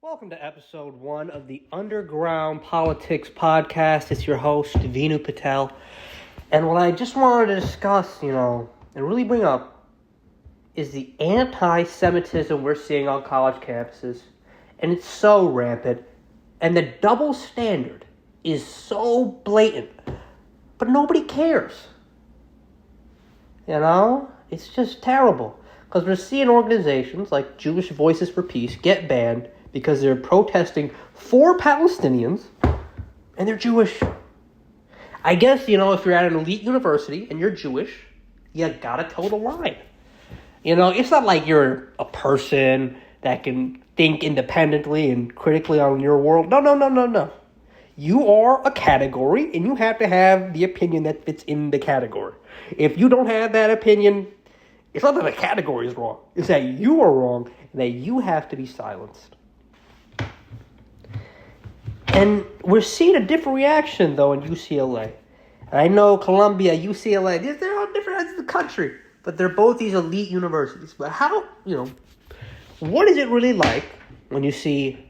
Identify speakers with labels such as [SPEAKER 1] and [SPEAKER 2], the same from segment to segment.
[SPEAKER 1] Welcome to episode 1 of the Underground Politics Podcast. It's your host, Vinu Patel. And what I just wanted to discuss, and really bring up is the anti-Semitism we're seeing on college campuses. And it's so rampant. And the double standard is so blatant. But nobody cares. It's just terrible. Because we're seeing organizations like Jewish Voices for Peace get banned because they're protesting for Palestinians and they're Jewish. I guess, if you're at an elite university and you're Jewish, you gotta toe the line. It's not like you're a person that can think independently and critically on your world. No. You are a category and you have to have the opinion that fits in the category. If you don't have that opinion, it's not that the category is wrong. It's that you are wrong and that you have to be silenced. And we're seeing a different reaction, though, in UCLA. And I know Columbia, UCLA, they're on different ends of the country. But they're both these elite universities. But what is it really like when you see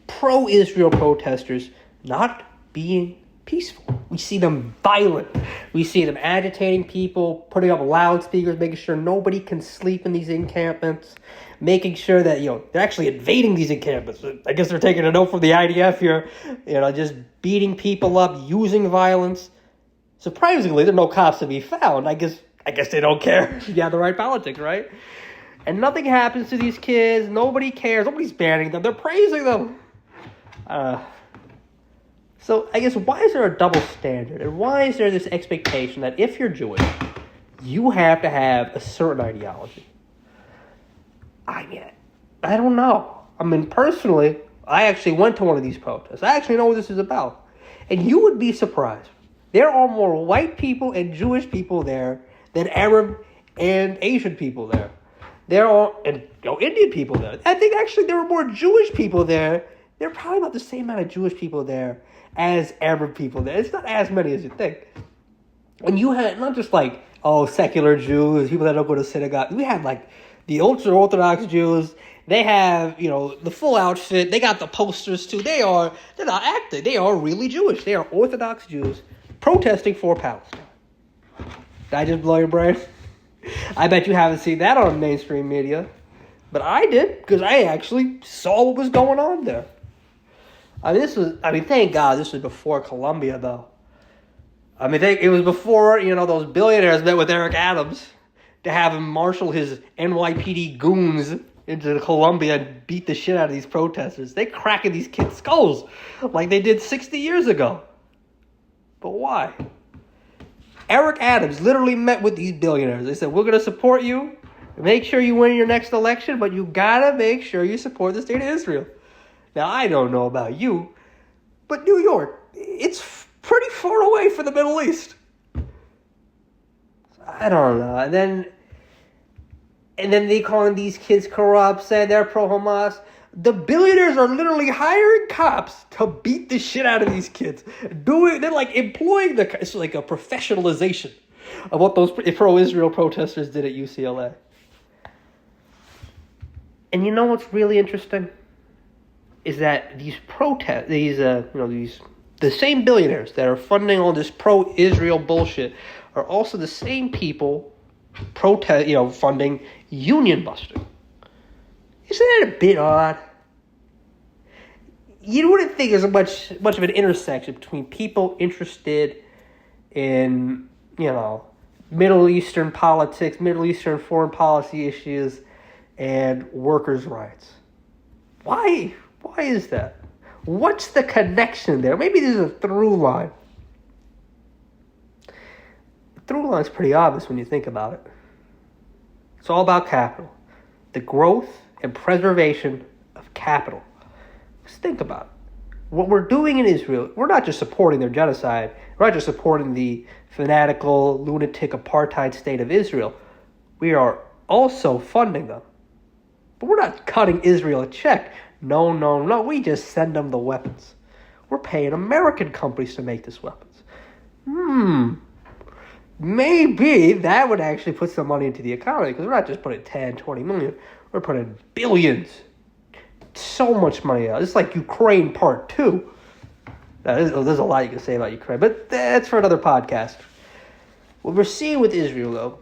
[SPEAKER 1] pro-Israel protesters not being peaceful? We see them violent. We see them agitating people, putting up loudspeakers, making sure nobody can sleep in these encampments, making sure that, they're actually invading these encampments. I guess they're taking a note from the IDF here, just beating people up, using violence. Surprisingly, there are no cops to be found. I guess they don't care. You have the right politics, right? And nothing happens to these kids. Nobody cares. Nobody's banning them. They're praising them. So I guess, why is there a double standard? And why is there this expectation that if you're Jewish, you have to have a certain ideology? I don't know. Personally, I actually went to one of these protests. I actually know what this is about. And you would be surprised. There are more white people and Jewish people there than Arab and Asian people there. There are Indian people there. I think actually there were more Jewish people there. There are probably not the same amount of Jewish people there as Arab people there. It's not as many as you think. And you had not just secular Jews, people that don't go to synagogue. We had the ultra-Orthodox Jews. They have, the full outfit. They got the posters too. They're not acting. They are really Jewish. They are Orthodox Jews protesting for Palestine. Did I just blow your brain? I bet you haven't seen that on mainstream media. But I did, because I actually saw what was going on there. Thank God this was before Columbia, though. It was before, those billionaires met with Eric Adams to have him marshal his NYPD goons into Columbia and beat the shit out of these protesters. They cracking these kids' skulls like they did 60 years ago. But why? Eric Adams literally met with these billionaires. They said, we're going to support you. Make sure you win your next election, but you got to make sure you support the state of Israel. Now, I don't know about you, but New York, it's pretty far away from the Middle East. I don't know. And then they calling these kids corrupt, saying they're pro-Hamas. The billionaires are literally hiring cops to beat the shit out of these kids. They're employing it's like a professionalization of what those pro-Israel protesters did at UCLA. And you know what's really interesting? Is that these the same billionaires that are funding all this pro-Israel bullshit are also the same people funding union busting. Isn't that a bit odd? You wouldn't think there's much of an intersection between people interested in, Middle Eastern politics, Middle Eastern foreign policy issues, and workers' rights. Why? Why is that? What's the connection there? Maybe there's a through line. The through line's pretty obvious when you think about it. It's all about capital. The growth and preservation of capital. Just think about it. What we're doing in Israel, we're not just supporting their genocide. We're not just supporting the fanatical, lunatic apartheid state of Israel. We are also funding them. But we're not cutting Israel a check. No. We just send them the weapons. We're paying American companies to make these weapons. Maybe that would actually put some money into the economy, because we're not just putting 10, 20 million. We're putting billions so much money out. It's like Ukraine Part 2. Now, there's a lot you can say about Ukraine, but that's for another podcast. What we're seeing with Israel, though,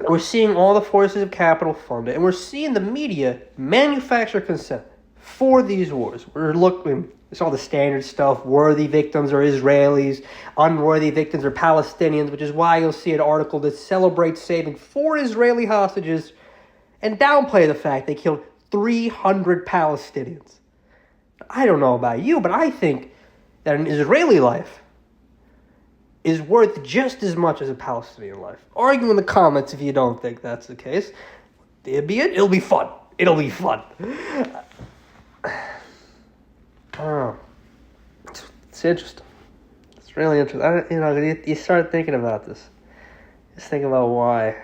[SPEAKER 1] we're seeing all the forces of capital funded, and we're seeing the media manufacture consent for these wars. We're looking, it's all the standard stuff. Worthy victims are Israelis, unworthy victims are Palestinians, which is why you'll see an article that celebrates saving 4 Israeli hostages and downplay the fact they killed 300 Palestinians. I don't know about you, but I think that an Israeli life is worth just as much as a Palestinian life. Argue in the comments if you don't think that's the case. It'll be fun. It'll be fun. Oh, it's interesting. It's really interesting. You start thinking about this. Just think about why.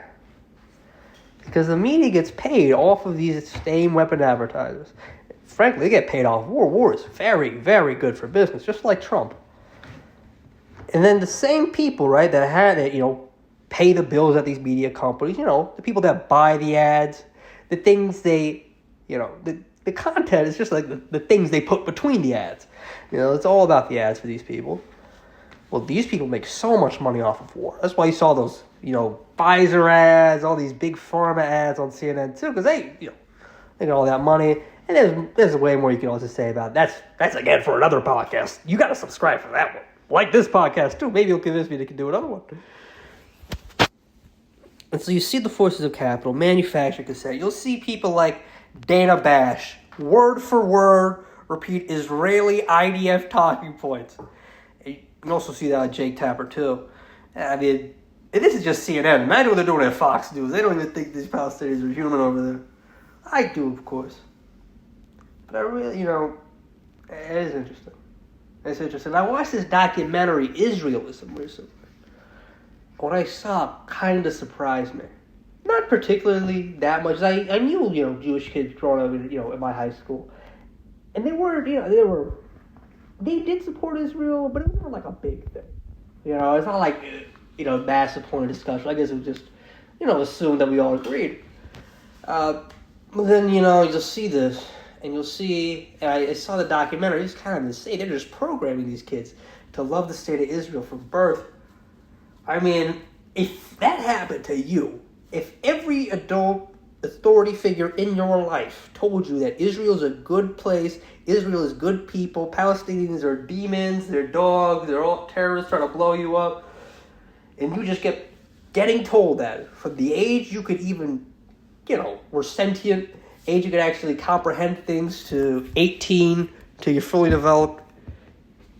[SPEAKER 1] Because the media gets paid off of these same weapon advertisers. Frankly, they get paid off war. War is very, very good for business, just like Trump. And then the same people, right, that had it, pay the bills at these media companies, the people that buy the ads, the things they, the content is just like the things they put between the ads. It's all about the ads for these people. Well, these people make so much money off of war. That's why you saw those, Pfizer ads, all these big pharma ads on CNN too, because they get all that money. And there's way more you can also say about it. That's again for another podcast. You got to subscribe for that one. Like this podcast too. Maybe you'll convince me to do another one. And so you see the forces of capital, manufacturing consent. You'll see people like Dana Bash, word for word, repeat Israeli IDF talking points. And you can also see that with Jake Tapper too. I mean, and this is just CNN. Imagine what they're doing at Fox News. They don't even think these Palestinians are human over there. I do, of course. But I really, it is interesting. It's interesting. I watched this documentary, Israelism, recently. What I saw kind of surprised me. Not particularly that much. I knew, Jewish kids growing up, in my high school. And they did support Israel, but it wasn't like a big thing. It's not like, massive point of discussion. I guess it was just, assumed that we all agreed. But then, you'll see this. And you'll see, and I saw the documentary, it's kind of insane. They're just programming these kids to love the state of Israel from birth. I mean, if that happened to you, if every adult authority figure in your life told you that Israel's a good place, Israel is good people, Palestinians are demons, they're dogs, they're all terrorists trying to blow you up, and you just kept getting told that from the age you could even, were sentient, age you could actually comprehend things, to 18, till you're fully developed.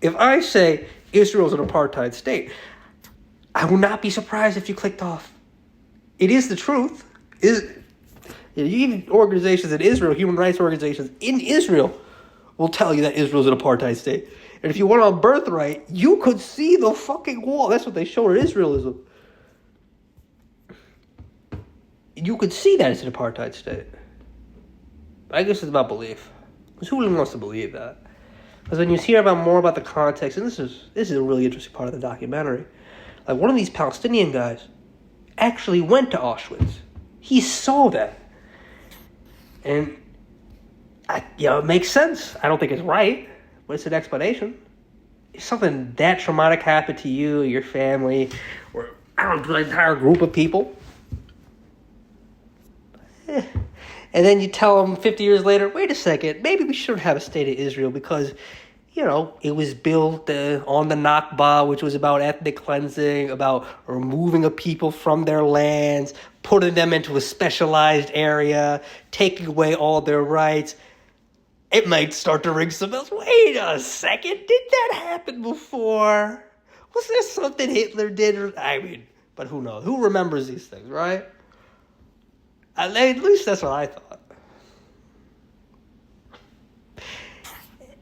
[SPEAKER 1] If I say Israel's an apartheid state, I will not be surprised if you clicked off. It is the truth. Even organizations in Israel, human rights organizations in Israel, will tell you that Israel's an apartheid state. And if you went on Birthright, you could see the fucking wall. That's what they showed at Israelism. You could see that it's an apartheid state. I guess it's about belief. Because who really wants to believe that? Because when you hear more about the context, and this is a really interesting part of the documentary, like one of these Palestinian guys actually went to Auschwitz. He saw that. And, it makes sense. I don't think it's right, but it's an explanation. If something that traumatic happened to you, or your family, or an entire group of people, and then you tell them 50 years later, wait a second, maybe we shouldn't have a state of Israel because, it was built on the Nakba, which was about ethnic cleansing, about removing a people from their lands, putting them into a specialized area, taking away all their rights. It might start to ring some bells. Wait a second, did that happen before? Was there something Hitler did? I mean, but who knows? Who remembers these things, right? At least that's what I thought.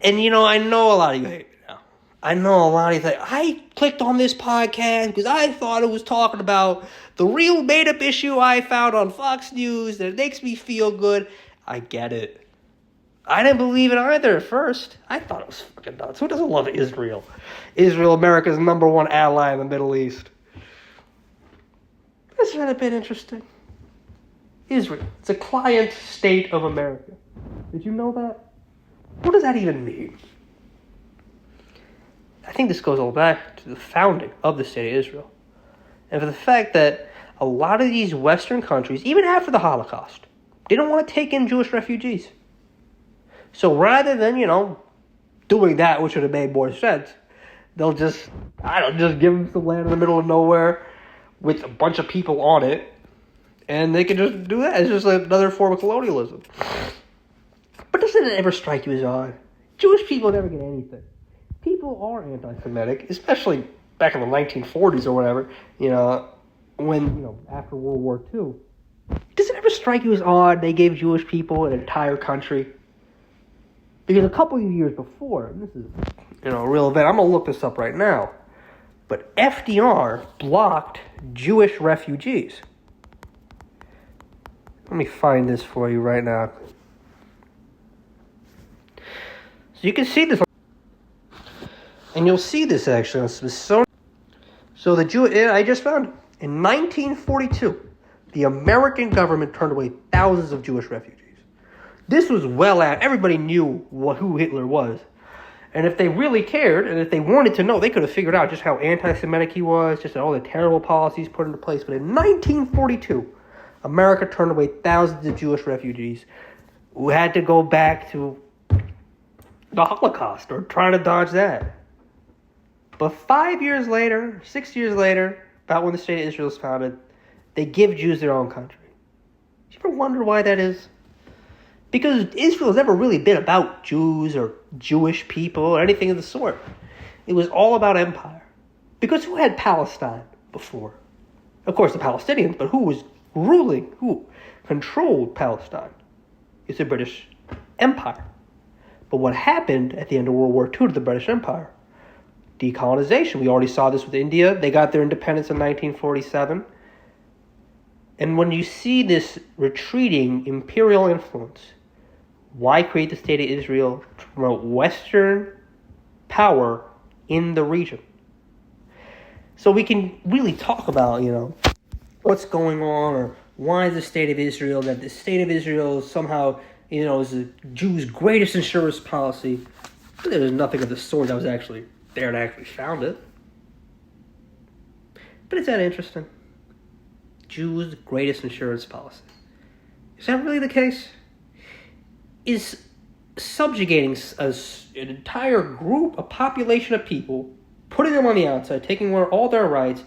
[SPEAKER 1] And, I know a lot of you hate me now. I know a lot of you think, I clicked on this podcast because I thought it was talking about the real made-up issue I found on Fox News that makes me feel good. I get it. I didn't believe it either at first. I thought it was fucking nuts. Who doesn't love Israel? Israel, America's number one ally in the Middle East. This would have been interesting. Israel. It's a client state of America. Did you know that? What does that even mean? I think this goes all back to the founding of the State of Israel. And for the fact that a lot of these Western countries, even after the Holocaust, they don't want to take in Jewish refugees. So rather than, doing that, which would have made more sense, they'll just give them some land in the middle of nowhere with a bunch of people on it, and they can just do that. It's just another form of colonialism. But doesn't it ever strike you as odd? Jewish people never get anything. People are anti-Semitic, especially back in the 1940s or whatever, when, after World War II. Does it ever strike you as odd they gave Jewish people an entire country? Because a couple of years before, and this is, a real event, I'm going to look this up right now, but FDR blocked Jewish refugees. Let me find this for you right now. So you can see this, and you'll see this actually on Smithsonian. So I just found it. In 1942, the American government turned away thousands of Jewish refugees. This was everybody knew who Hitler was. And if they really cared, and if they wanted to know, they could have figured out just how anti-Semitic he was, just all the terrible policies put into place. But in 1942, America turned away thousands of Jewish refugees who had to go back to the Holocaust or trying to dodge that. But 6 years later, about when the State of Israel was founded, they give Jews their own country. Do you ever wonder why that is? Because Israel has never really been about Jews or Jewish people or anything of the sort. It was all about empire. Because who had Palestine before? Of course, the Palestinians, but who was ruling? Who controlled Palestine? It's the British Empire. But what happened at the end of World War II to the British Empire? Decolonization. We already saw this with India. They got their independence in 1947. And when you see this retreating imperial influence, why create the State of Israel to promote Western power in the region? So we can really talk about, what's going on, or why is the State of Israel, that the State of Israel somehow, is the Jews' greatest insurance policy. But there was nothing of the sort that was actually there to actually found it. But is that interesting? Jews' greatest insurance policy. Is that really the case? Is subjugating an entire group, a population of people, putting them on the outside, taking away all their rights,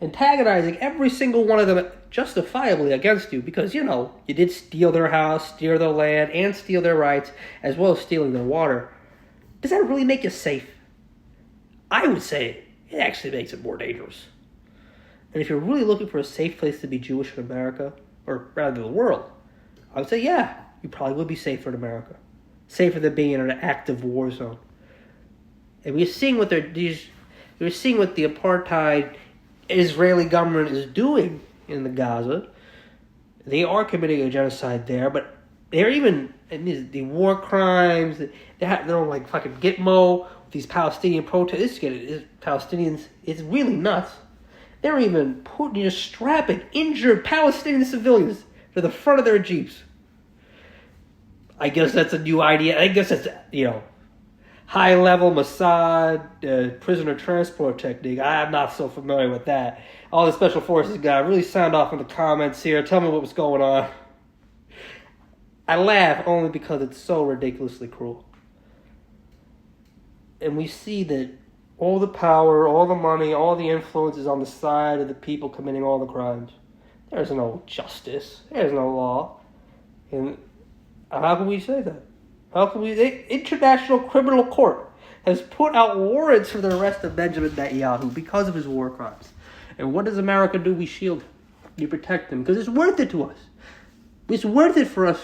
[SPEAKER 1] antagonizing every single one of them justifiably against you because, you did steal their house, steal their land, and steal their rights, as well as stealing their water. Does that really make you safe? I would say it actually makes it more dangerous. And if you're really looking for a safe place to be Jewish in America, or rather the world, I would say, yeah, you probably would be safer in America. Safer than being in an active war zone. And we're seeing what the apartheid Israeli government is doing in the Gaza. They are committing a genocide there, but they're even the war crimes. They're like fucking Gitmo. These Palestinian protests. Palestinians. It's really nuts. They're even strapping injured Palestinian civilians to the front of their jeeps. I guess that's a new idea. I guess that's high-level Mossad prisoner transport technique. I'm not so familiar with that. All the special forces guys really sound off in the comments here. Tell me what was going on. I laugh only because it's so ridiculously cruel. And we see that all the power, all the money, all the influence is on the side of the people committing all the crimes. There's no justice. There's no law. And how can we say that? How can we... The International Criminal Court has put out warrants for the arrest of Benjamin Netanyahu because of his war crimes. And what does America do? We shield him. We protect him because it's worth it to us. It's worth it for us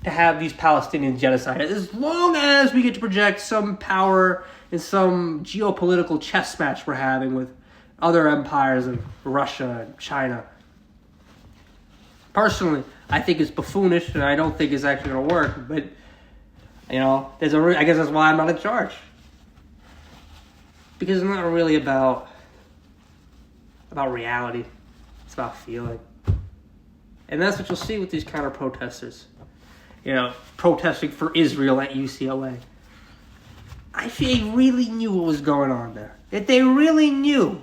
[SPEAKER 1] to have these Palestinian genocides as long as we get to project some power in some geopolitical chess match we're having with other empires of Russia and China. Personally, I think it's buffoonish and I don't think it's actually going to work, but I guess that's why I'm not in charge. Because it's not really about reality. It's about feeling. And that's what you'll see with these counter-protesters. protesting for Israel at UCLA. I feel they really knew what was going on there. That they really knew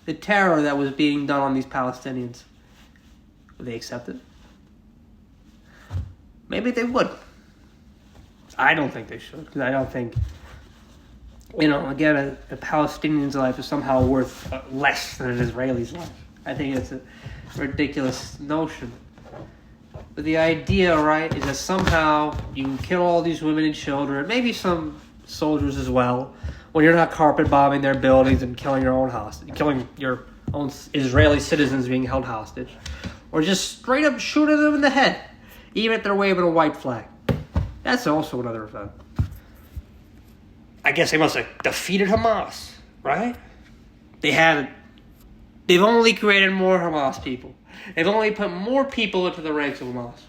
[SPEAKER 1] the terror that was being done on these Palestinians. Would they accept it? Maybe they would. I don't think they should, because I don't think, again, a Palestinian's life is somehow worth less than an Israeli's life. I think it's a ridiculous notion. But the idea, right, is that somehow you can kill all these women and children, maybe some soldiers as well, when you're not carpet bombing their buildings and killing your own Israeli citizens being held hostage, or just straight up shooting them in the head, even if they're waving a white flag. That's also another event. I guess they must have defeated Hamas, right? They've only created more Hamas people. They've only put more people into the ranks of Hamas.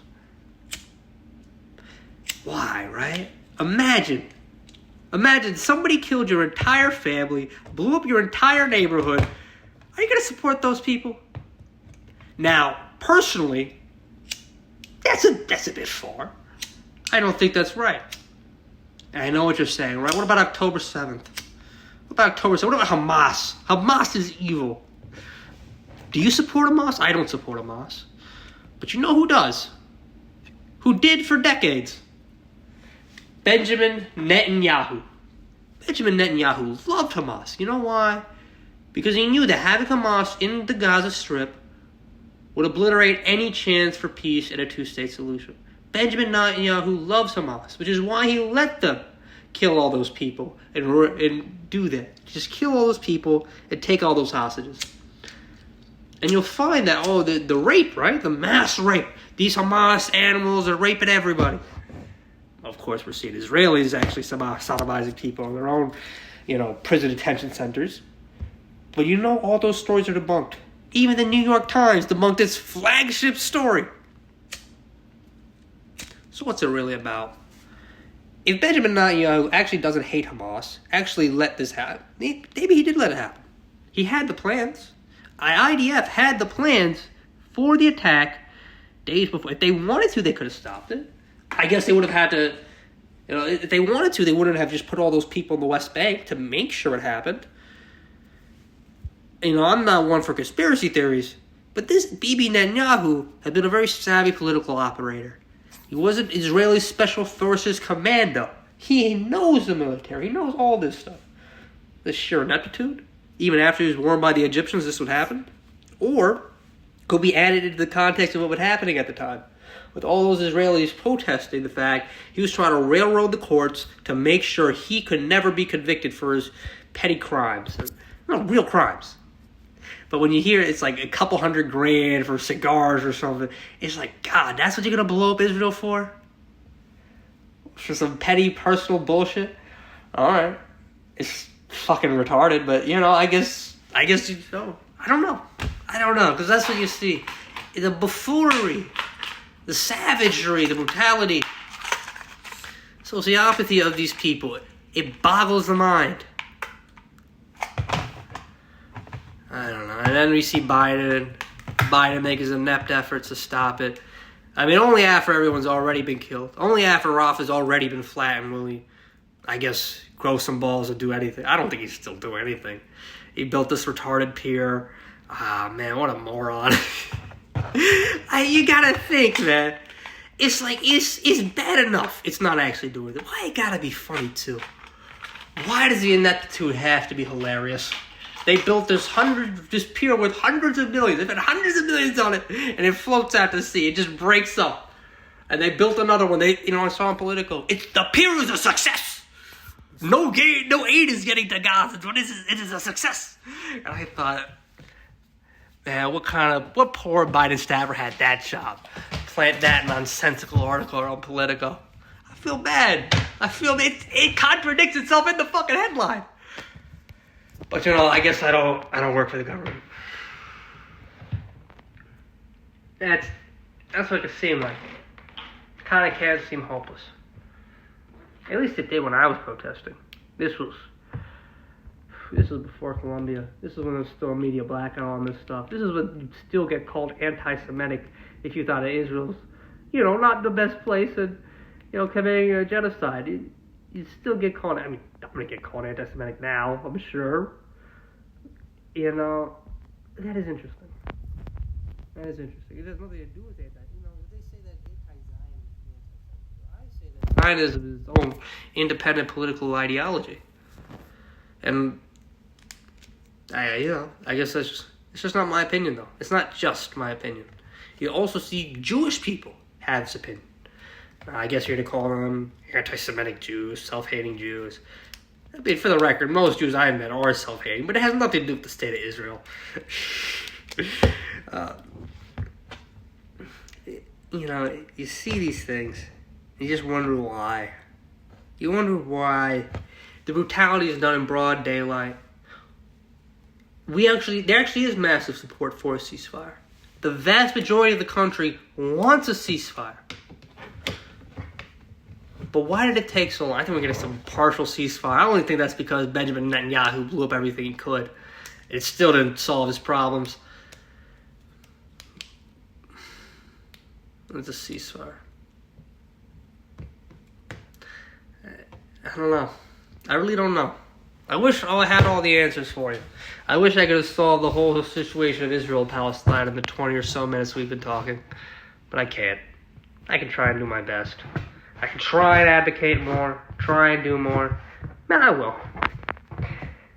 [SPEAKER 1] Why, right? Imagine somebody killed your entire family, blew up your entire neighborhood. Are you going to support those people? Now, personally, that's a bit far. I don't think that's right. And I know what you're saying, right? What about October 7th? What about Hamas? Hamas is evil. Do you support Hamas? I don't support Hamas. But you know who does? Who did for decades? Benjamin Netanyahu. Benjamin Netanyahu loved Hamas. You know why? Because he knew that having Hamas in the Gaza Strip would obliterate any chance for peace and a two-state solution. Benjamin Netanyahu loves Hamas, which is why he let them kill all those people and do that. Just kill all those people and take all those hostages. And you'll find that, the rape, right? The mass rape. These Hamas animals are raping everybody. Of course, we're seeing Israelis actually sodomizing people in their own, prison detention centers. But all those stories are debunked. Even the New York Times debunked its flagship story. So what's it really about? If Benjamin Netanyahu actually doesn't hate Hamas, actually let this happen, maybe he did let it happen. He had the plans. IDF had the plans for the attack days before. If they wanted to, they could have stopped it. I guess they would have had to, if they wanted to, they wouldn't have just put all those people in the West Bank to make sure it happened. I'm not one for conspiracy theories, but this Bibi Netanyahu had been a very savvy political operator. He wasn't Israeli Special Forces commando. He knows the military. He knows all this stuff. This sheer ineptitude. Even after he was warned by the Egyptians this would happen. Or could be added into the context of what was happening at the time. With all those Israelis protesting the fact he was trying to railroad the courts to make sure he could never be convicted for his petty crimes. Real crimes. But when you hear it's like a couple $100,000 for cigars or something, it's like, God, that's what you're going to blow up Israel for? For some petty personal bullshit? Alright. It's fucking retarded, but, I guess I don't know. Because that's what you see. The buffoonery, the savagery, the brutality, sociopathy of these people. It boggles the mind. I don't know. And then we see Biden make his inept efforts to stop it. I mean, only after everyone's already been killed. Only after Rafa's already been flattened will he, I guess, grow some balls and do anything. I don't think he's still doing anything. He built this retarded pier. Man, what a moron. You gotta think, man. It's like, it's bad enough it's not actually doing it. Why it gotta be funny, too? Why does the ineptitude have to be hilarious? They built this pier with hundreds of millions. They've had hundreds of millions on it, and it floats out to sea. It just breaks up. And they built another one. I saw on Politico. The pier is a success. No aid is getting to Gaza. It is a success. And I thought, man, what poor Biden staffer had that job? Plant that nonsensical article on Politico. I feel bad. It contradicts itself in the fucking headline. But I guess I don't work for the government. That's what it seemed like. Kind of can seem hopeless. At least it did when I was protesting. This was before Columbia. This is when there was still media black and all this stuff. This is when you'd still get called anti-Semitic if you thought of Israel's, not the best place. And committing a genocide. You still get called. I mean, I'm gonna get called anti-Semitic now, I'm sure. That is interesting. That is interesting. It has nothing to do with they say that anti-Zionism. I say that Zionism is its own independent political ideology, and I guess it's just not my opinion, though. It's not just my opinion. You also see Jewish people have this opinion. I guess you're to call them anti-Semitic Jews, self-hating Jews. I mean, for the record, most Jews I've met are self-hating, but it has nothing to do with the state of Israel. You see these things, and you just wonder why. You wonder why the brutality is done in broad daylight. There actually is massive support for a ceasefire. The vast majority of the country wants a ceasefire. But why did it take so long? I think we're getting some partial ceasefire. I only think that's because Benjamin Netanyahu blew up everything he could. It still didn't solve his problems. It's a ceasefire. I don't know. I really don't know. I wish I had all the answers for you. I wish I could have solved the whole situation of Israel and Palestine in the 20 or so minutes we've been talking. But I can't. I can try and do my best. I can try and advocate more, try and do more. And I will.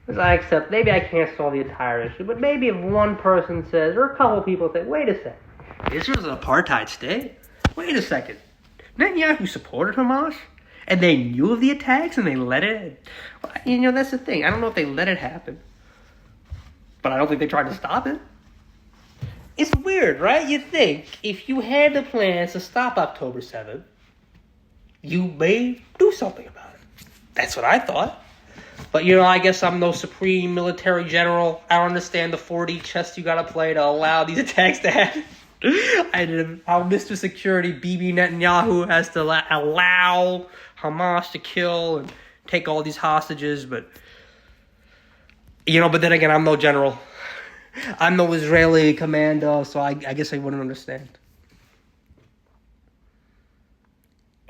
[SPEAKER 1] Because I accept, maybe I can't solve the entire issue, but maybe if one person says, or a couple people say, wait a second, Israel's an apartheid state? Wait a second. Netanyahu supported Hamas? And they knew of the attacks and they let it? That's the thing. I don't know if they let it happen. But I don't think they tried to stop it. It's weird, right? You think if you had the plans to stop October 7th, you may do something about it. That's what I thought. But, I guess I'm no supreme military general. I don't understand the 4D chess you gotta play to allow these attacks to happen. How Mr. Security, Bibi Netanyahu, has to allow Hamas to kill and take all these hostages. But then again, I'm no general. I'm no Israeli commando, so I guess I wouldn't understand.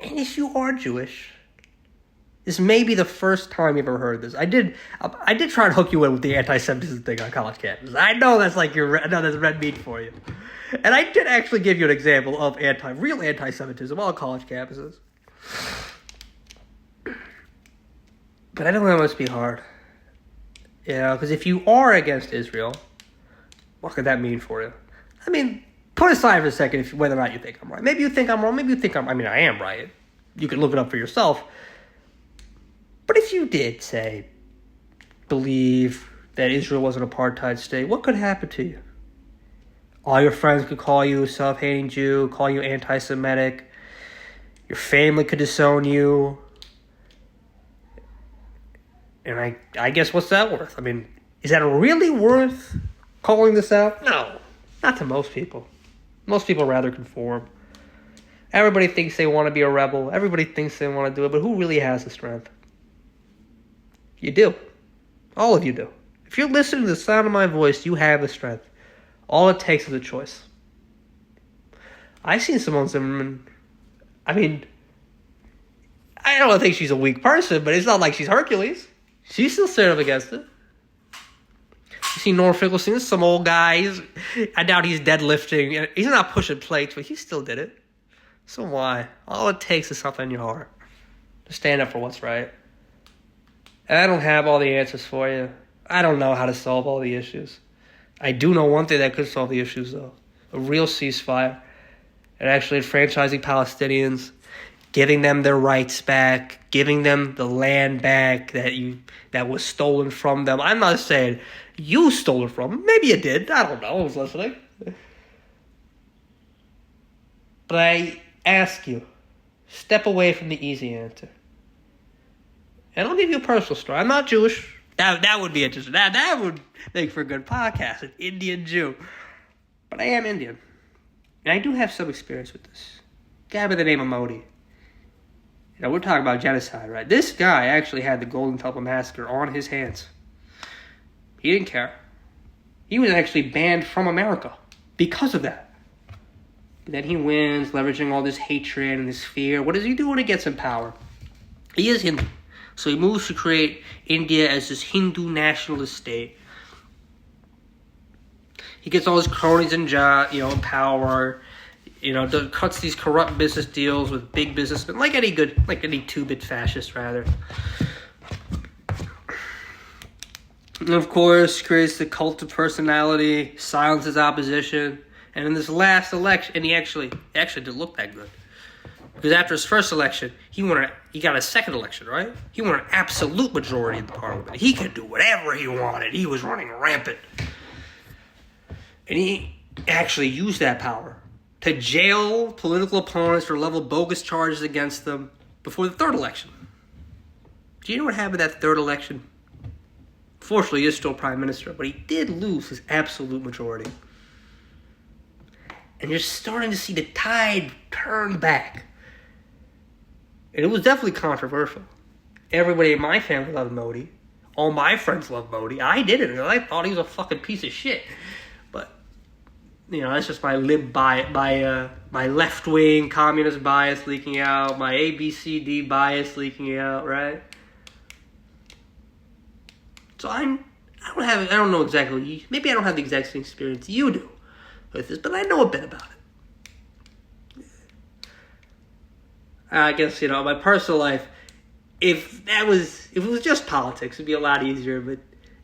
[SPEAKER 1] And if you are Jewish, this may be the first time you've ever heard this. I did try to hook you in with the anti-Semitism thing on college campus. I know that's that's red meat for you. And I did actually give you an example of real anti-Semitism on college campuses. But I know that must be hard. Because if you are against Israel, what could that mean for you? I mean, put aside for a second whether or not you think I'm right. Maybe you think I'm wrong. Maybe you think I am right. You can look it up for yourself. But if you did, say, believe that Israel was an apartheid state, what could happen to you? All your friends could call you a self-hating Jew, call you anti-Semitic. Your family could disown you. And I guess what's that worth? I mean, is that really worth calling this out? No, not to most people. Most people rather conform. Everybody thinks they want to be a rebel. Everybody thinks they want to do it, but who really has the strength? You do. All of you do. If you're listening to the sound of my voice, you have the strength. All it takes is a choice. I've seen Simone Zimmerman. I mean, I don't think she's a weak person, but it's not like she's Hercules. She still stood up against it. You see Norm Finkelstein, some old guy. I doubt he's deadlifting. He's not pushing plates, but he still did it. So why? All it takes is something in your heart to stand up for what's right. And I don't have all the answers for you. I don't know how to solve all the issues. I do know one thing that could solve the issues, though. A real ceasefire. And actually franchising Palestinians, giving them their rights back, giving them the land back that was stolen from them. I'm not saying you stole it from them. Maybe you did. I don't know. I was listening. But I ask you, step away from the easy answer. And I'll give you a personal story. I'm not Jewish. That would be interesting. That would make for a good podcast, an Indian Jew. But I am Indian. And I do have some experience with this. A guy by the name of Modi. We're talking about genocide, right? This guy actually had the Golden Temple Massacre on his hands. He didn't care. He was actually banned from America because of that. Then he wins, leveraging all this hatred and this fear. What does he do when he gets in power? He is Hindu. So he moves to create India as this Hindu nationalist state. He gets all his cronies in power. Cuts these corrupt business deals with big businessmen, like any two-bit fascist, rather. And of course, creates the cult of personality, silences opposition, and in this last election, and he actually didn't look that good. Because after his first election, he got a second election, right? He won an absolute majority in the parliament. He could do whatever he wanted. He was running rampant. And he actually used that power to jail political opponents or level bogus charges against them before the third election. Do you know what happened at that third election? Fortunately, he is still prime minister, but he did lose his absolute majority. And you're starting to see the tide turn back. And it was definitely controversial. Everybody in my family loved Modi. All my friends loved Modi. I didn't, and I thought he was a fucking piece of shit. But, that's just my my left-wing communist bias leaking out, my ABCD bias leaking out, right? So I don't know exactly, maybe I don't have the exact same experience you do with this, but I know a bit about it. I guess, my personal life, if it was just politics, it'd be a lot easier, but,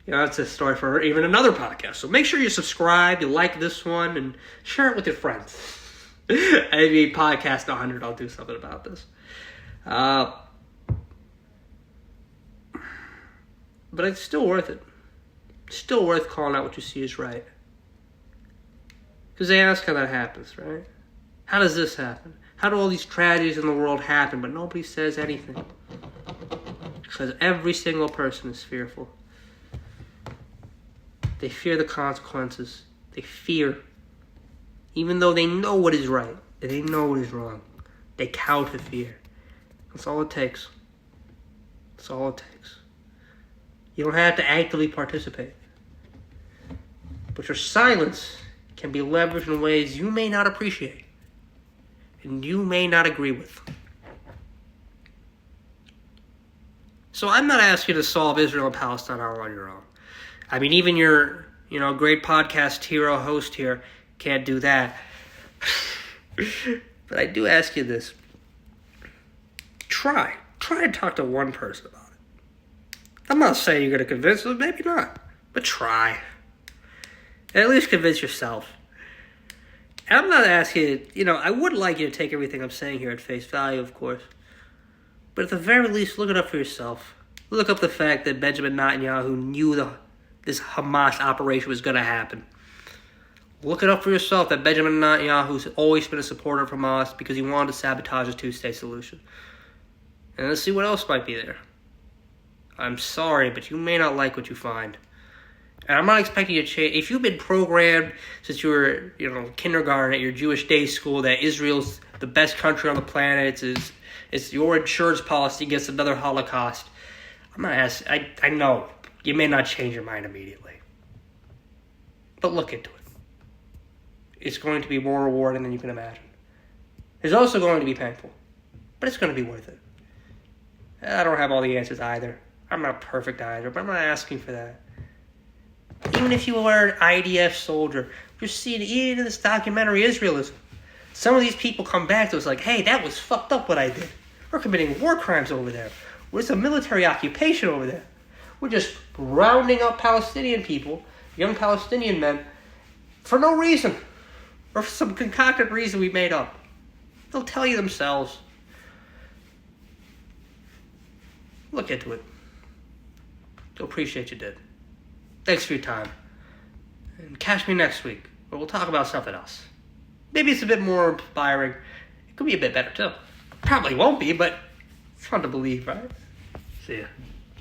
[SPEAKER 1] that's a story for even another podcast. So make sure you subscribe, you like this one, and share it with your friends. Maybe podcast 100, I'll do something about this. But it's still worth it. It's still worth calling out what you see is right. Because they ask how that happens, right? How does this happen? How do all these tragedies in the world happen, but nobody says anything? Because every single person is fearful. They fear the consequences. They fear. Even though they know what is right, and they know what is wrong, they cower to fear. That's all it takes. That's all it takes. You don't have to actively participate. But your silence can be leveraged in ways you may not appreciate and you may not agree with. So I'm not asking you to solve Israel and Palestine all on your own. I mean, even your, great podcast hero host here can't do that. But I do ask you this. Try to talk to one person about it. I'm not saying you're going to convince them, maybe not. But try. And at least convince yourself. And I'm not asking you, I would like you to take everything I'm saying here at face value, of course. But at the very least, look it up for yourself. Look up the fact that Benjamin Netanyahu knew this Hamas operation was going to happen. Look it up for yourself that Benjamin Netanyahu's always been a supporter of Hamas because he wanted to sabotage a two-state solution. And let's see what else might be there. I'm sorry, but you may not like what you find. And I'm not expecting you to change. If you've been programmed since you were, kindergarten at your Jewish day school that Israel's the best country on the planet, it's your insurance policy against another Holocaust, I'm not asking. I know you may not change your mind immediately, but look into it. It's going to be more rewarding than you can imagine. It's also going to be painful, but it's going to be worth it. I don't have all the answers either. I'm not perfect either, but I'm not asking for that. Even if you were an IDF soldier, you're seeing even in this documentary Israelism. Some of these people come back to us like, hey, that was fucked up what I did. We're committing war crimes over there. There's a military occupation over there. We're just rounding up Palestinian people, young Palestinian men, for no reason. Or for some concocted reason we made up. They'll tell you themselves. Look into it. You'll appreciate you did. Thanks for your time. And catch me next week, where we'll talk about something else. Maybe it's a bit more inspiring. It could be a bit better, too. Probably won't be, but it's fun to believe, right? See ya.